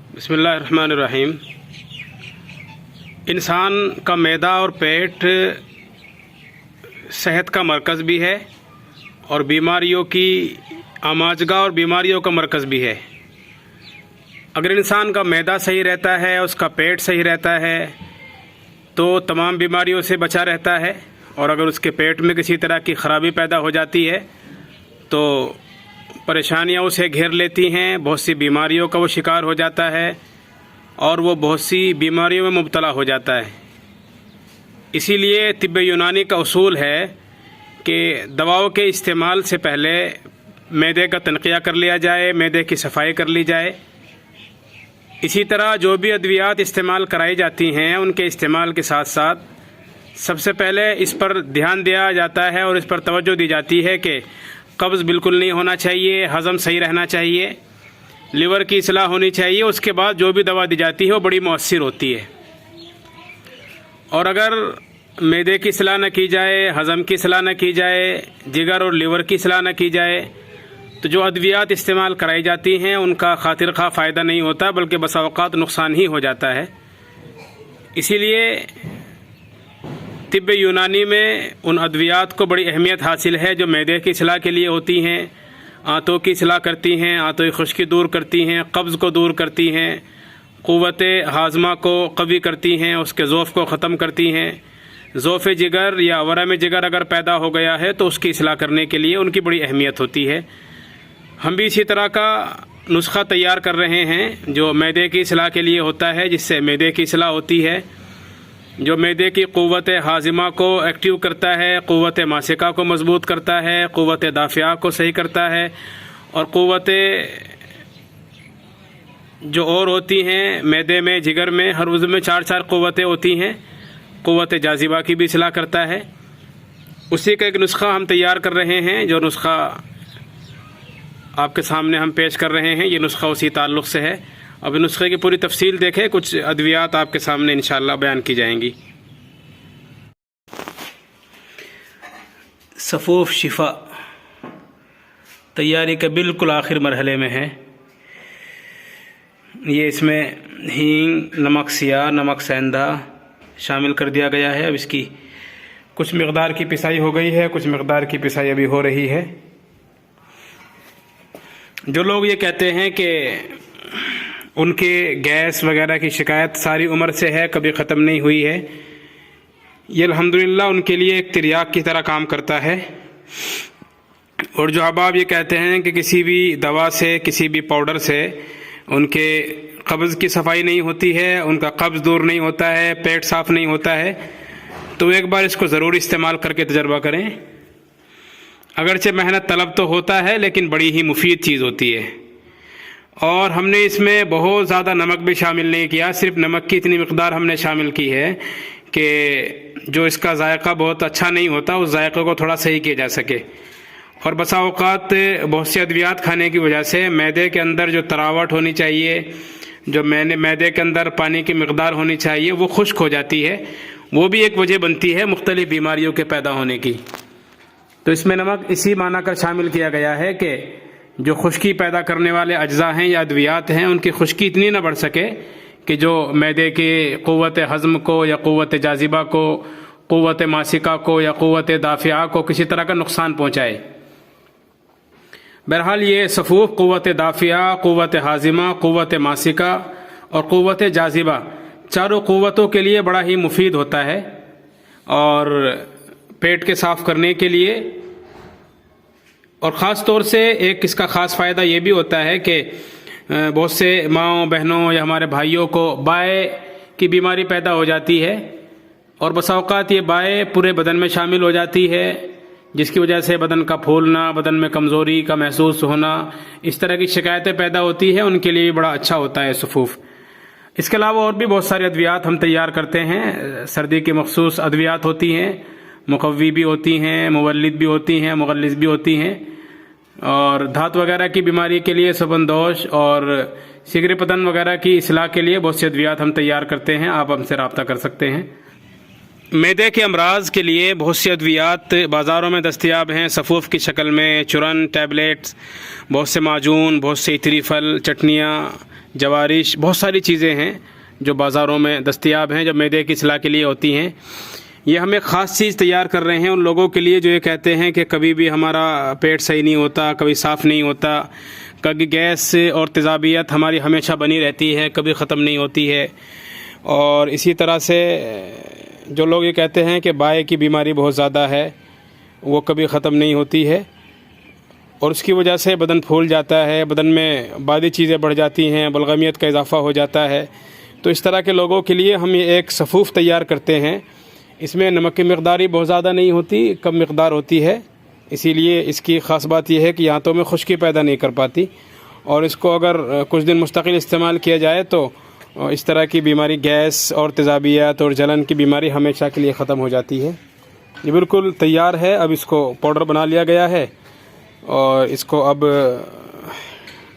بسم اللہ الرحمن الرحیم۔ انسان کا معدہ اور پیٹ صحت کا مرکز بھی ہے اور بیماریوں کی آماجگاہ اور بیماریوں کا مرکز بھی ہے۔ اگر انسان کا معدہ صحیح رہتا ہے، اس کا پیٹ صحیح رہتا ہے تو تمام بیماریوں سے بچا رہتا ہے، اور اگر اس کے پیٹ میں کسی طرح کی خرابی پیدا ہو جاتی ہے تو پریشانیاں اسے گھیر لیتی ہیں، بہت سی بیماریوں کا وہ شکار ہو جاتا ہے اور وہ بہت سی بیماریوں میں مبتلا ہو جاتا ہے۔ اسی لیے طب یونانی کا اصول ہے کہ دواؤں کے استعمال سے پہلے معدے کا تنقیہ کر لیا جائے، معدے کی صفائی کر لی جائے۔ اسی طرح جو بھی ادویات استعمال کرائی جاتی ہیں ان کے استعمال کے ساتھ ساتھ سب سے پہلے اس پر دھیان دیا جاتا ہے اور اس پر توجہ دی جاتی ہے کہ قبض بالکل نہیں ہونا چاہیے، ہضم صحیح رہنا چاہیے، لیور کی اصلاح ہونی چاہیے۔ اس کے بعد جو بھی دوا دی جاتی ہے وہ بڑی مؤثر ہوتی ہے۔ اور اگر معدے کی اصلاح نہ کی جائے، ہضم کی اصلاح نہ کی جائے، جگر اور لیور کی اصلاح نہ کی جائے تو جو ادویات استعمال کرائی جاتی ہیں ان کا خاطر خواہ فائدہ نہیں ہوتا، بلکہ بسا اوقات نقصان ہی ہو جاتا ہے۔ اسی لیے طب یونانی میں ان ادویات کو بڑی اہمیت حاصل ہے جو معدے کی اصلاح کے لیے ہوتی ہیں، آنتوں کی اصلاح کرتی ہیں، آنتوں کی خشکی دور کرتی ہیں، قبض کو دور کرتی ہیں، قوت ہاضمہ کو قوی کرتی ہیں، اس کے ضعف کو ختم کرتی ہیں۔ ضعف جگر یا ورم جگر اگر پیدا ہو گیا ہے تو اس کی اصلاح کرنے کے لیے ان کی بڑی اہمیت ہوتی ہے۔ ہم بھی اسی طرح کا نسخہ تیار کر رہے ہیں جو معدے کی اصلاح کے لیے ہوتا ہے، جس سے معدے کی اصلاح ہوتی ہے، جو معدے کی قوت ہاضمہ کو ایکٹیو کرتا ہے، قوت ماسکہ کو مضبوط کرتا ہے، قوت دافعہ کو صحیح کرتا ہے، اور قوت جو اور ہوتی ہیں معدے میں، جگر میں، ہر عضو میں چار قوتیں ہوتی ہیں، قوت جاذبہ کی بھی اصلاح کرتا ہے۔ اسی کا ایک نسخہ ہم تیار کر رہے ہیں، جو نسخہ آپ کے سامنے ہم پیش کر رہے ہیں، یہ نسخہ اسی تعلق سے ہے۔ اب نسخے کی پوری تفصیل دیکھیں، کچھ ادویات آپ کے سامنے انشاءاللہ بیان کی جائیں گی۔ صفوف شفا تیاری کے بالکل آخر مرحلے میں ہے۔ یہ اس میں ہینگ، نمک سیاہ، نمک سیندا شامل کر دیا گیا ہے۔ اب اس کی کچھ مقدار کی پسائی ہو گئی ہے، کچھ مقدار کی پسائی ابھی ہو رہی ہے۔ جو لوگ یہ کہتے ہیں کہ ان کے گیس وغیرہ کی شکایت ساری عمر سے ہے، کبھی ختم نہیں ہوئی ہے، یہ الحمدللہ ان کے لیے ایک تریاق کی طرح کام کرتا ہے۔ اور جو احباب یہ کہتے ہیں کہ کسی بھی دوا سے، کسی بھی پاؤڈر سے ان کے قبض کی صفائی نہیں ہوتی ہے، ان کا قبض دور نہیں ہوتا ہے، پیٹ صاف نہیں ہوتا ہے، تو ایک بار اس کو ضرور استعمال کر کے تجربہ کریں۔ اگرچہ محنت طلب تو ہوتا ہے لیکن بڑی ہی مفید چیز ہوتی ہے۔ اور ہم نے اس میں بہت زیادہ نمک بھی شامل نہیں کیا، صرف نمک کی اتنی مقدار ہم نے شامل کی ہے کہ جو اس کا ذائقہ بہت اچھا نہیں ہوتا اس ذائقے کو تھوڑا صحیح کیا جا سکے۔ اور بسا اوقات بہت سی ادویات کھانے کی وجہ سے معدے کے اندر جو تراوٹ ہونی چاہیے، جو معدے کے اندر پانی کی مقدار ہونی چاہیے، وہ خشک ہو جاتی ہے، وہ بھی ایک وجہ بنتی ہے مختلف بیماریوں کے پیدا ہونے کی۔ تو اس میں نمک اسی معنی کر شامل کیا گیا ہے کہ جو خشکی پیدا کرنے والے اجزاء ہیں یا ادویات ہیں ان کی خشکی اتنی نہ بڑھ سکے کہ جو معدے کی قوت ہضم کو یا قوت جاذبہ کو، قوت ماسکہ کو یا قوت دافعہ کو کسی طرح کا نقصان پہنچائے۔ بہرحال یہ صفوف قوت دافعہ، قوت ہاضمہ، قوت ماسکہ اور قوت جاذبہ چاروں قوتوں کے لیے بڑا ہی مفید ہوتا ہے، اور پیٹ کے صاف کرنے کے لیے، اور خاص طور سے ایک اس کا خاص فائدہ یہ بھی ہوتا ہے کہ بہت سے ماؤں بہنوں یا ہمارے بھائیوں کو بائے کی بیماری پیدا ہو جاتی ہے، اور بسا اوقات یہ بائے پورے بدن میں شامل ہو جاتی ہے، جس کی وجہ سے بدن کا پھولنا، بدن میں کمزوری کا محسوس ہونا، اس طرح کی شکایتیں پیدا ہوتی ہیں، ان کے لیے بڑا اچھا ہوتا ہے صفوف۔ اس کے علاوہ اور بھی بہت سارے ادویات ہم تیار کرتے ہیں۔ سردی کی مخصوص ادویات ہوتی ہیں، مقوی بھی ہوتی ہیں، مولد بھی ہوتی ہیں، مغلظ بھی ہوتی ہیں، اور دھات وغیرہ کی بیماری کے لیے سبندوش اور سگری پتن وغیرہ کی اصلاح کے لیے بہت سی ادویات ہم تیار کرتے ہیں۔ آپ ہم سے رابطہ کر سکتے ہیں۔ معدے کے امراض کے لیے بہت سی ادویات بازاروں میں دستیاب ہیں، صفوف کی شکل میں، چورن، ٹیبلیٹس، بہت سے معجون، بہت سے عطری پھل، چٹنیاں، جوارش، بہت ساری چیزیں ہیں جو بازاروں میں دستیاب ہیں، جو معدے کی اصلاح کے لیے ہوتی ہیں. یہ ہم ایک خاص چیز تیار کر رہے ہیں ان لوگوں کے لیے جو یہ کہتے ہیں کہ کبھی بھی ہمارا پیٹ صحیح نہیں ہوتا، کبھی صاف نہیں ہوتا، کبھی گیس اور تیزابیت ہماری ہمیشہ بنی رہتی ہے، کبھی ختم نہیں ہوتی ہے. اور اسی طرح سے جو لوگ یہ کہتے ہیں کہ بائے کی بیماری بہت زیادہ ہے، وہ کبھی ختم نہیں ہوتی ہے اور اس کی وجہ سے بدن پھول جاتا ہے، بدن میں بعضی چیزیں بڑھ جاتی ہیں، بلغمیت کا اضافہ ہو جاتا ہے. تو اس طرح کے لوگوں کے لیے ہم یہ ایک صفوف تیار کرتے ہیں. اس میں نمک کی مقدار بہت زیادہ نہیں ہوتی، کم مقدار ہوتی ہے. اسی لیے اس کی خاص بات یہ ہے کہ آنتوں میں خشکی پیدا نہیں کر پاتی، اور اس کو اگر کچھ دن مستقل استعمال کیا جائے تو اس طرح کی بیماری، گیس اور تیزابیت اور جلن کی بیماری ہمیشہ کے لیے ختم ہو جاتی ہے. یہ بالکل تیار ہے. اب اس کو پاؤڈر بنا لیا گیا ہے اور اس کو اب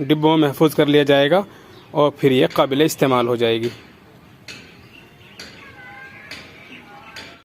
ڈبوں میں محفوظ کر لیا جائے گا اور پھر یہ قابل استعمال ہو جائے گی.